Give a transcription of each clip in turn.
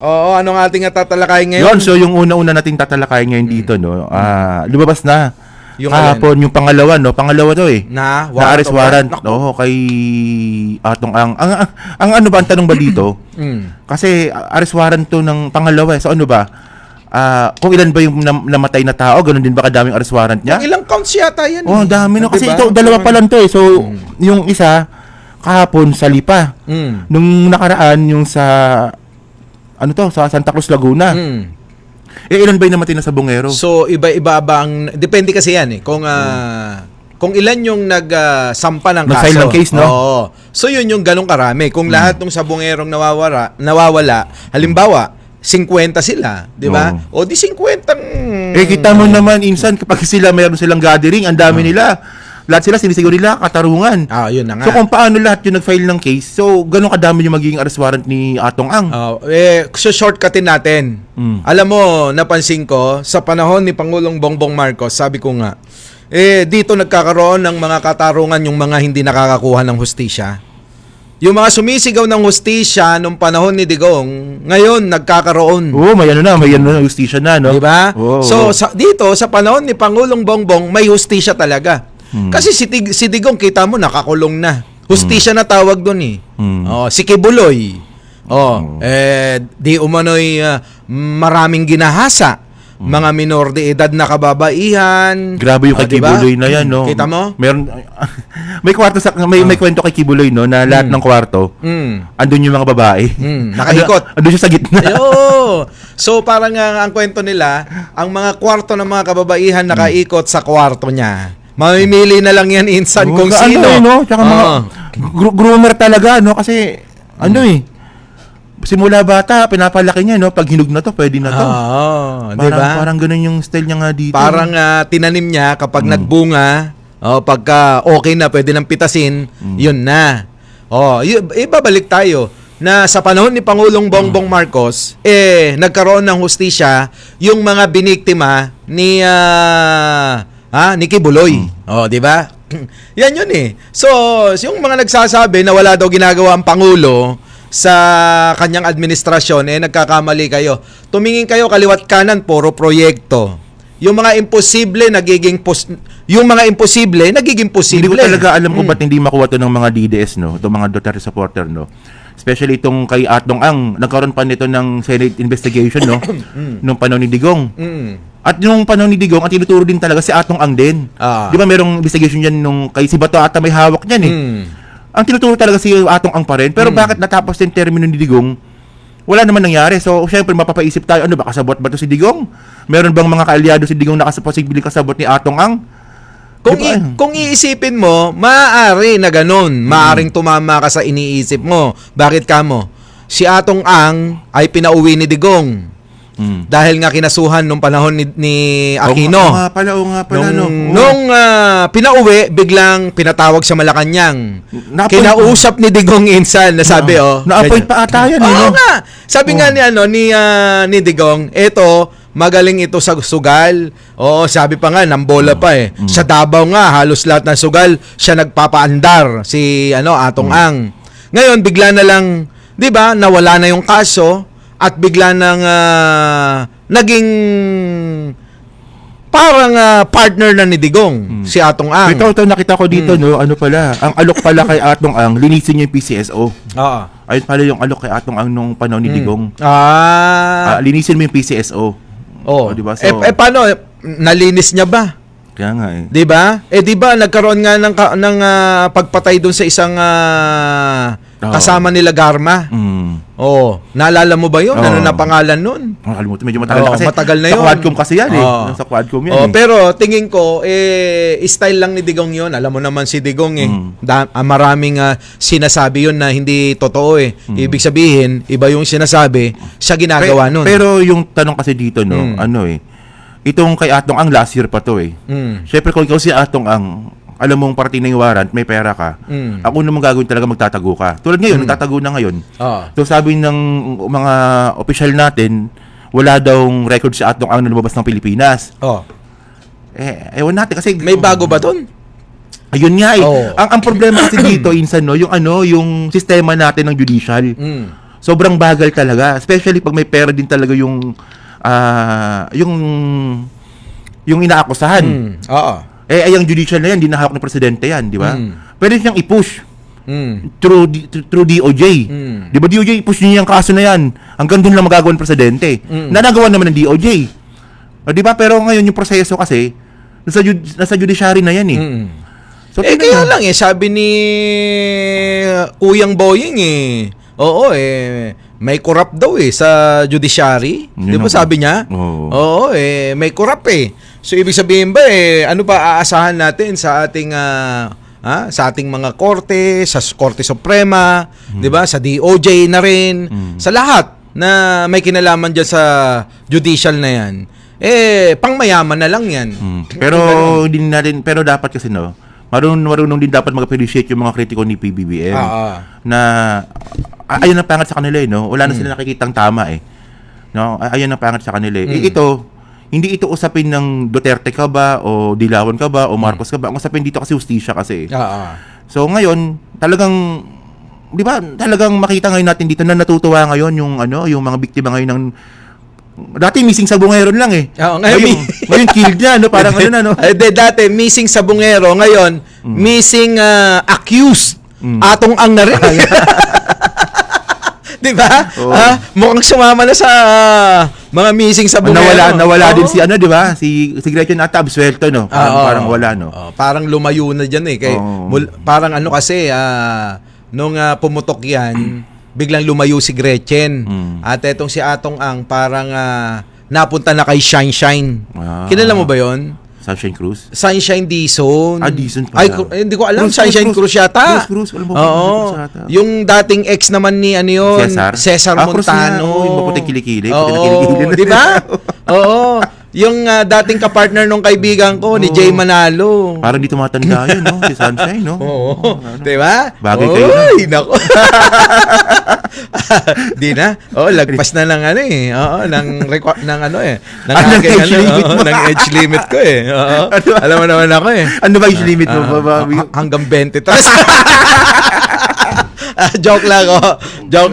Oo, anong ating tatalakayin Yun, ngayon? so yung una-una nating tatalakayin ngayon dito, no, lumabas na Yung kahapon yung pangalawa, no, pangalawa to eh. Na Na-arrest warrant, Naku. no, kay Atong Ang. Ang ano ba ang tanong ba dito? Kasi arrest warrant to ng pangalawa eh. So ano ba? Kung ilan ba yung namatay na tao, ganun din ba kadaming arrest warrant niya? Kung ilang counts yata yan. Oh, ang dami no. Kasi Diba? ito, dalawa pa lang to eh. So, yung isa, kahapon sa Lipa. Nung nakaraan, yung sa sa Santa Cruz, Laguna. Ilan ba yung namatay na sa Bungero? So, iba-iba ba ang... Depende kasi yan eh. Kung ilan yung nagsampa ng kaso. Nag-file ng case, no? Oo. So, yun yung ganong karami. Kung lahat ng sabongerong nawawala, halimbawa, 50 sila, di ba? O di 50 kita mo naman, insan, kapag meron silang gathering, ang dami nila. Lahat sila, sinisigaw nila, katarungan. Yun na nga. So, kung paano lahat yung nag-file ng case, so, ganun kadami yung magiging arrest warrant ni Atong Ang. So shortcutin natin. Alam mo, napansin ko, sa panahon ni Pangulong Bongbong Marcos, sabi ko nga, dito nagkakaroon ng mga katarungan yung mga hindi nakakakuha ng hustisya. Yung mga sumisigaw ng hustisya nung panahon ni Digong, ngayon nagkakaroon. Oo, may justisya na, no? Diba? Oo, So, dito, sa panahon ni Pangulong Bongbong, may hustisya talaga. Kasi si Digong, kita mo, nakakulong na. Hustisya na tawag doon eh. Si Kibuloy. Di umano'y maraming ginahasa. Mga minor de edad na kababaihan. Grabe yung kay diba? Kibuloy na yan, no? Kita mo? Meron, may kwarto may kwento kay Kibuloy, no? Na lahat ng kwarto, andun yung mga babae. Nakaikot. Andun siya sa gitna. So parang ang kwento nila, ang mga kwarto ng mga kababaihan nakaikot sa kwarto niya. Mamimili na lang yan insan kung sino. No? Tsaka mga groomer talaga, no? Kasi, simula bata, pinapalaki niya, no? Pag hinug na to, pwede na to. Diba? Parang ganun yung style niya nga dito. Parang tinanim niya kapag nagbunga, pagka okay na, pwede nang pitasin, yun na. Ibabalik tayo na sa panahon ni Pangulong Bongbong Marcos, nagkaroon ng hustisya yung mga biniktima ni Kibuloy. Di ba? Yan yun eh. So, yung mga nagsasabi na wala daw ginagawa ang Pangulo sa kanyang administrasyon, nagkakamali kayo. Tumingin kayo kaliwat kanan, puro proyekto. Yung mga imposible nagiging posible. Hindi ko talaga alam kung ba't hindi makuha to ng mga DDS, no? Itong mga Duterte supporter, no? Especially itong kay Atong Ang, nagkaroon pa nito ng Senate investigation, no? Nung panahon ni Digong. At yung panahon ni Digong, ang tinuturo din talaga si Atong Ang din. Di ba merong investigation yan nung kay si Bato ata may hawak niyan eh. Ang tinuturo talaga si Atong Ang pa rin. Pero bakit natapos yung termino ni Digong? Wala naman nangyari. So, syempre, mapapaisip tayo, ano ba, kasabot ba to si Digong? Meron bang mga kaalyado si Digong na posibleng kasabot ni Atong Ang? Kung iisipin mo, maaari na ganun. Maaring tumama ka sa iniisip mo. Bakit ka mo? Si Atong Ang ay pinauwi ni Digong. Dahil nga kinasuhan nung panahon ni Aquino. Oo nga pala. Nung pinauwi, biglang pinatawag sa Malacanang. Kinausap ni Digong insan na sabi, na-appoint pa ata yan, Oo nga. Sabi nga ni Digong, magaling ito sa sugal. Sabi pa nga, nambola pa eh. Sa Davao nga, halos lahat ng sugal, siya nagpapaandar, si Atong Ang. Ngayon, bigla na lang, di ba, nawala na yung kaso, at bigla nang naging parang partner na ni Digong, si Atong Ang. Ito nakita ko dito, no, ano pala, ang alok pala kay Atong Ang, linisin niya yung PCSO. Ayun pala yung alok kay Atong Ang nung panahon ni Digong. Linisin mo yung PCSO. Diba? So, Paano? Nalinis niya ba? Kaya nga eh. Di ba? Di ba nagkaroon nga ng pagpatay doon sa isang kasama nila Garma? Naalala mo ba 'yun? Ano na pangalan nun? Nakalimutan, medyo matagal na kasi. Matagal na 'yun. Sa Quadcom kasi yan eh. Sa Quadcom yan. Pero tingin ko style lang ni Digong 'yun. Alam mo naman si Digong maraming sinasabi 'yun na hindi totoo eh. Ibig sabihin, iba yung sinasabi, siya ginagawa nun. Pero yung tanong kasi dito, no, itong kay Atong Ang last year pa to eh. Syempre kung ikaw si Atong Ang, alam mong party na yung warrant, may pera ka. Ang una mong gagawin talaga, magtatago ka. Tulad ngayon, nagtatago na ngayon. So sabi ng mga opisyal natin, wala daw record si Atong Ang na lumabas ng Pilipinas. Ewan natin kasi... May bago ba dun? Ayun nga eh. Ang problema kasi dito, insan, no, yung sistema natin ng judicial. sobrang bagal talaga. Especially pag may pera din talaga yung inaakusahan. Oo. Ay ang judicial na yan, di nahawak ng presidente yan, di ba? Pwede siyang i-push Mm. through DOJ. Di ba DOJ, i-push niya yung kaso na yan. Hanggang doon lang magagawa ng presidente. Nanagawa naman ng DOJ. O, di ba? Pero ngayon yung proseso kasi, nasa judiciary na yan eh. So, Kaya lang sabi ni Uyang Boying oo may corrupt daw sa judiciary. Yun Di ba ang- sabi niya? Oo. Oo may corrupt So ibig sabihin ba ano pa aasahan natin sa ating sa ating mga korte, sa Korte Suprema, 'di ba? Sa DOJ na rin, sa lahat na may kinalaman diyan sa judicial na 'yan. Pangmayaman na lang 'yan. Pero hindi na rin, pero dapat kasi marunong din dapat mag-appreciate yung mga kritiko ni PBBM na ayun ang pangat sa kanila wala na sila nakikitang tama ayun ang pangat sa kanila hindi ito usapin ng Duterte ka ba o Dilawan ka ba o Marcos ka ba, ang usapin dito kasi hustisya kasi so ngayon talagang di ba talagang makita ngayon natin dito na natutuwa ngayon yung mga biktima ngayon ng dati missing sa Bungeron lang ngayon killed na parang dati missing sa Bungero, ngayon missing accused. Atong ang na rin. Di ba? Mukhang sumama na sa mga missing sa Bungero. Nawala din si di ba? Si Gretchen ata absuelto parang wala parang lumayo na diyan parang kasi nung pumutok yan, biglang lumayo si Gretchen. At etong si Atong Ang parang napunta na kay Shine. Kilala mo ba 'yon? Sunshine Cruz? Sunshine Dizon. Dizon pala. Hindi ko alam. Sunshine Cruz yata. Cruz. Alam mo, oo. Yung dating ex naman ni yun? Cesar Montano. Yung maputing kilikili. Oo. Di ba? Oo. Yung dating kapartner nung kaibigan ko, ni Jay Manalo. Parang di tumatanda yun, si Sunshine, Oo. Di ba? Bagay kayo na. Uy, nako. Di na. Lagpas na ng ng age limit ko Alam mo naman ako Ano ba age limit mo? Hanggang 23. Joke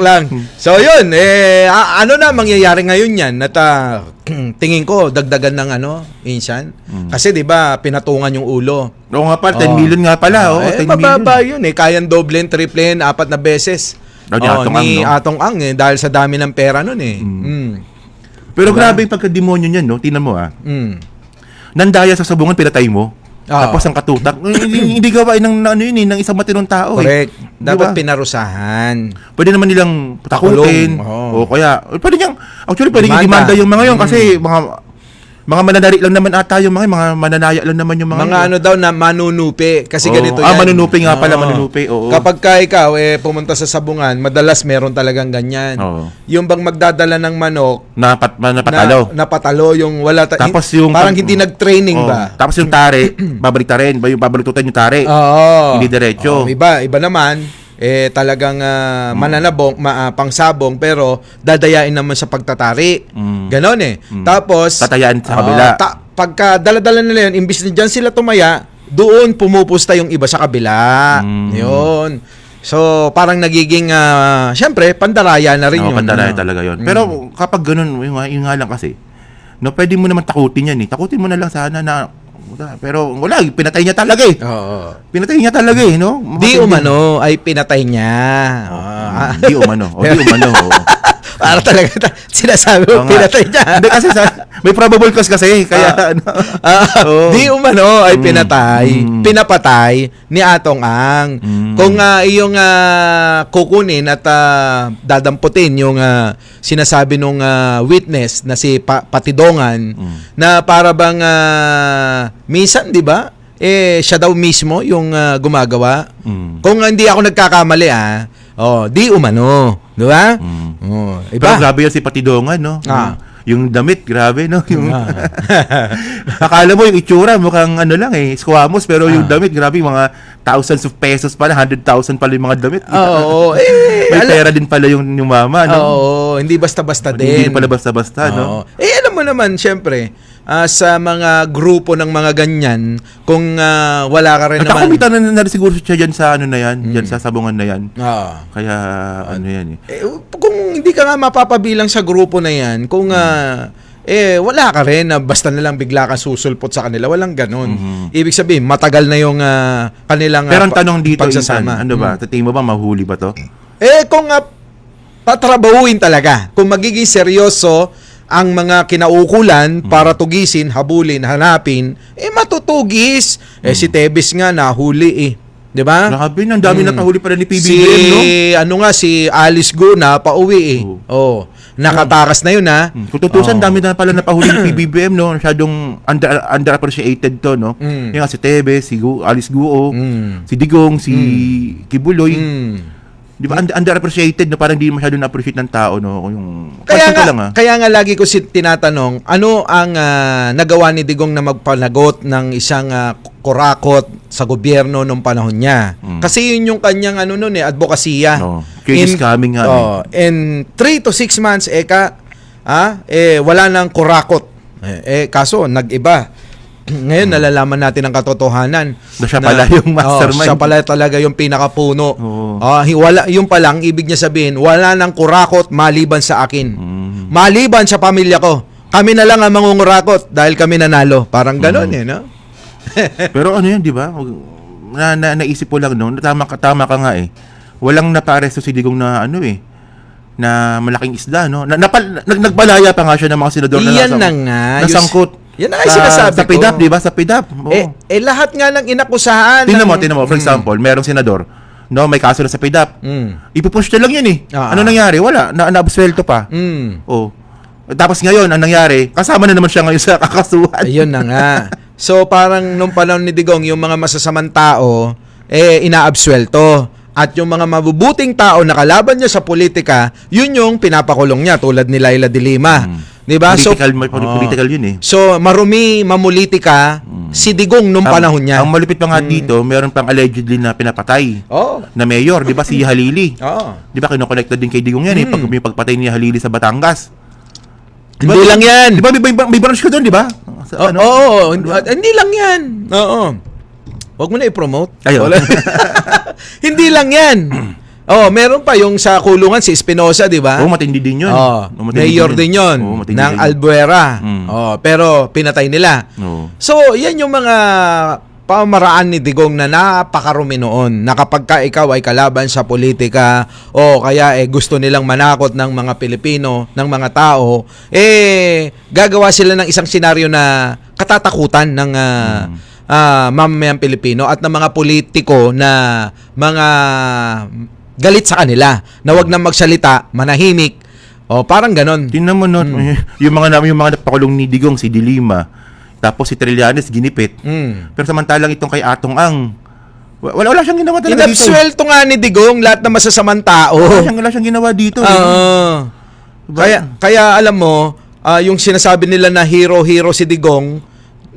lang. So yun, ano na mangyayari ngayon yan? At tingin ko, dagdagan ng insan. Kasi di ba pinatungan yung ulo. Oo nga pala, 10 million nga pala. 10 mababa yun Kayang doblen, triplen, 4 na beses. Ni Atong Ang dahil sa dami ng pera nun Pero grabe yung pagka-demonyo niyan, Tingnan mo Nandaya sa sabungan, pinatay mo. Tapos ang katutak, hindi gawa ng isang matinong tao. Correct. Dapat pinarusahan. Pwede naman nilang takutin. O kaya, pwede niyang demanda yung mga yun kasi mga mananari lang naman ata yung mga mananaya lang naman yung mga daw na manunupi kasi ganito yan. Manunupi nga pala, manunupi. Kapag ikaw pumunta sa sabungan, madalas meron talagang ganyan. Yung bang magdadala ng manok napatalo yung wala tapos yung parang hindi nag-training ba. Tapos yung tare, babalitarin, babalitutan yung tare. Hindi diretso. Iba naman talagang mananabong, pangsabong pero dadayain naman sa pagtatari. Ganon Tapos tatayaan sa kabila. Pagka dala-dala nila yun, imbis na dyan sila tumaya, doon pumupusta yung iba sa kabila. Yun. So, parang nagiging, syempre, pandaraya na rin yun. Pandaraya talaga yun. Pero kapag ganun, yung nga lang kasi, pwede mo naman takutin yan Takutin mo na lang sana na pero wala, pinatay niya talaga Pinatay niya talaga Di umano ay pinatay niya. Di umano. Para talaga sinasabi mo pinatay niya. Hindi kasi may probable cause kasi kaya di umano ay pinapatay ni Atong Ang. Kung iyong kukunin at dadamputin yung sinasabi nung witness na si Patidongan na para bang minsan, di ba? Siya daw mismo yung gumagawa. Kung hindi ako nagkakamali di umano. Di ba? Iba. Pero grabe yan si Patidongan, Yung damit, grabe, Yung akala mo yung itsura, mukhang lang squamos, pero yung damit, grabe, mga thousands of pesos pala, 100,000 pala yung mga damit. May pera din pala yung mama, hindi basta-basta din. Hindi pala basta-basta, alam mo naman, syempre, sa mga grupo ng mga ganyan kung wala ka rin At ako naman. kumita na siguro siya dyan sa ano na yan, dyan sa sabungan na yan. Oo. Kaya ano yan eh. Kung hindi ka nga mapapabilang sa grupo na yan, kung wala ka rin na basta na lang bigla kang susulpot sa kanila, walang ganun. Ibig sabihin, matagal na yung kanilang Pero ang tanong dito, Ethan, pagsasama. ano ba? Sa tingin mo ba mahuli ba to? Kung tatrabahuin talaga, kung magiging seryoso ang mga kinaukulan para tugisin, habulin, hanapin, matutugis. Si Tebes nga nahuli 'di ba? Grabe, ang dami nakahuli pala ni Si PBBM, no? si Alice Go na pauwi nakatakas na yun Kung tutusan, dami na pala napahuli ni PBBM, no? Masyadong underappreciated to, no? Yung nga si Tebes, si Alice Guo, si Digong, si Kibuloy. Di ba? Underappreciated, no? Parang hindi masyadong na-appreciate ng tao, no? Yung Kaya nga lagi ko tinatanong, ano ang nagawa ni Digong na magpanagot ng isang kurakot sa gobyerno nung panahon niya? Kasi yun yung kanyang advokasya. No. Case is coming nga. In 3 to 6 months, wala nang kurakot. Kaso, nag-iba. Ngayon, nalalaman natin ang katotohanan. Siya pala yung mastermind. Siya pala talaga yung pinakapuno. Oo. Yung pa lang, ibig niya sabihin, wala nang kurakot maliban sa akin. Maliban sa pamilya ko. Kami na lang ang mangungurakot dahil kami nanalo. Parang gano'n no? Pero ano yan, di ba? Naisip ko lang, no? Tama ka nga eh. Walang naparesto si Digong na na malaking isda, no? Nagbalaya pa nga siya ng mga senador na nasangkot. Yan na sinasabi sa PIDAP, di ba? Sa PIDAP. Lahat nga ng inakusahan. Tingnan mo. For example, merong senador, no, may kaso na sa PIDAP. Ipupush na lang yun eh. Ano nangyari? Wala. Naabsuelto pa. Tapos ngayon, ang nangyari, kasama na naman siya ngayon sa kakasuhan. Ayun na nga. So, parang nung panahon ni Digong, yung mga masasamang tao, inaabsuelto. At yung mga mabubuting tao na kalaban niya sa politika, yun yung pinapakulong niya, tulad ni Laila de Lima. Diba? Political yun eh. So, mamulitika si Digong nung panahon niya. Ang malupit pa nga dito, meron pang allegedly na pinapatay na mayor, di ba, si Halili. Di ba, kinoconnected din kay Digong yan pag may pagpatay ni Halili sa Batangas. Diba, hindi lang yan. Di ba, may branch ka doon, di ba? Hindi lang yan. Huwag mo na i-promote. Hindi lang yan. Meron pa yung sa kulungan si Espinosa, di ba? Matindi din yun. Mayor din yun ng Albuera. Pero pinatay nila. So, yan yung mga pamaraan ni Digong na napakarumi noon, na kapag ikaw ay kalaban sa politika o kaya gusto nilang manakot ng mga Pilipino, ng mga tao, gagawa sila ng isang senaryo na katatakutan ng mamamayang Pilipino at ng mga politiko na mga galit sa kanila, na wag na magsalita, manahimik. Parang ganon. Tingnan mo, no, yung mga napakulong ni Digong, si Dilima, tapos si Trillanes, ginipit. Pero samantalang itong kay Atong Ang, wala siyang ginawa talaga dito. Inabsuelto nga ni Digong lahat ng masasamang tao. Wala siyang ginawa dito. Kaya alam mo, yung sinasabi nila na hero si Digong,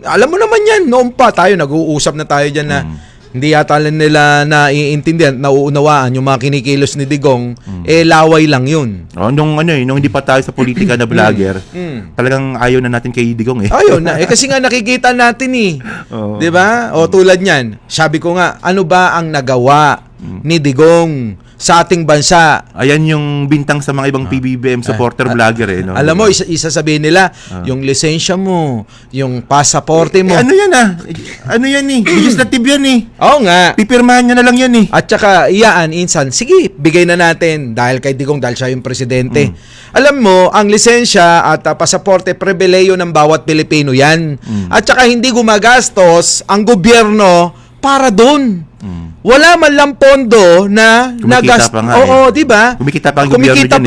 alam mo naman yan, noon pa tayo, nag-uusap na tayo dyan na hindi yata nila naiintindihan, nauunawaan yung mga kinikilos ni Digong, laway lang yun. Nung hindi pa tayo sa politika na vlogger, talagang ayaw na natin kay Digong eh. Ayaw na. Kasi nga nakikita natin di ba? Tulad niyan, sabi ko nga, ano ba ang nagawa ni Digong sa ating bansa? Ayan yung bintang sa mga ibang PBBM supporter vlogger no? Alam mo, isa sabihin nila, yung lisensya mo, yung pasaporte mo. Ano yan Ano yan legislative yan Oo nga. Pipirmahan niya na lang yan At saka, insan, sige, bigay na natin dahil kay Digong, dahil siya yung presidente. Alam mo, ang lisensya at pasaporte, pribileyo ng bawat Pilipino yan. At saka, hindi gumagastos ang gobyerno para doon. Wala man lang pondo na kumikita pa nga di ba? Kumikita pa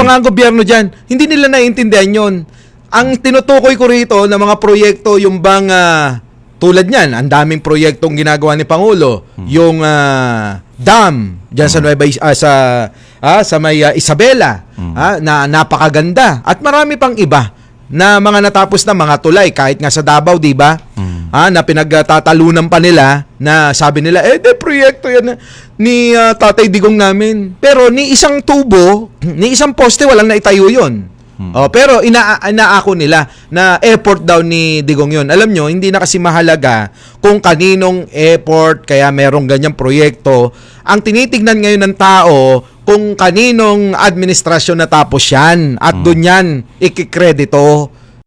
ang gobyerno diyan. Hindi nila naiintindihan 'yon. Ang tinutukoy ko rito na mga proyekto, yung bang tulad niyan, ang daming proyektong ginagawa ni Pangulo, yung dam diyan sa Nueva sa may Isabela, na napakaganda, at marami pang iba na mga natapos na mga tulay, kahit nga sa Davao, di ba? Na pinagtatalunan pa nila, na sabi nila, proyekto yan ni Tatay Digong namin. Pero ni isang tubo, ni isang poste, walang naitayo yun. Pero inaako nila na effort daw ni Digong yun. Alam nyo, hindi na kasi mahalaga kung kaninong effort kaya merong ganyang proyekto. Ang tinitignan ngayon ng tao kung kaninong administrasyon natapos yan at doon yan ikikredito.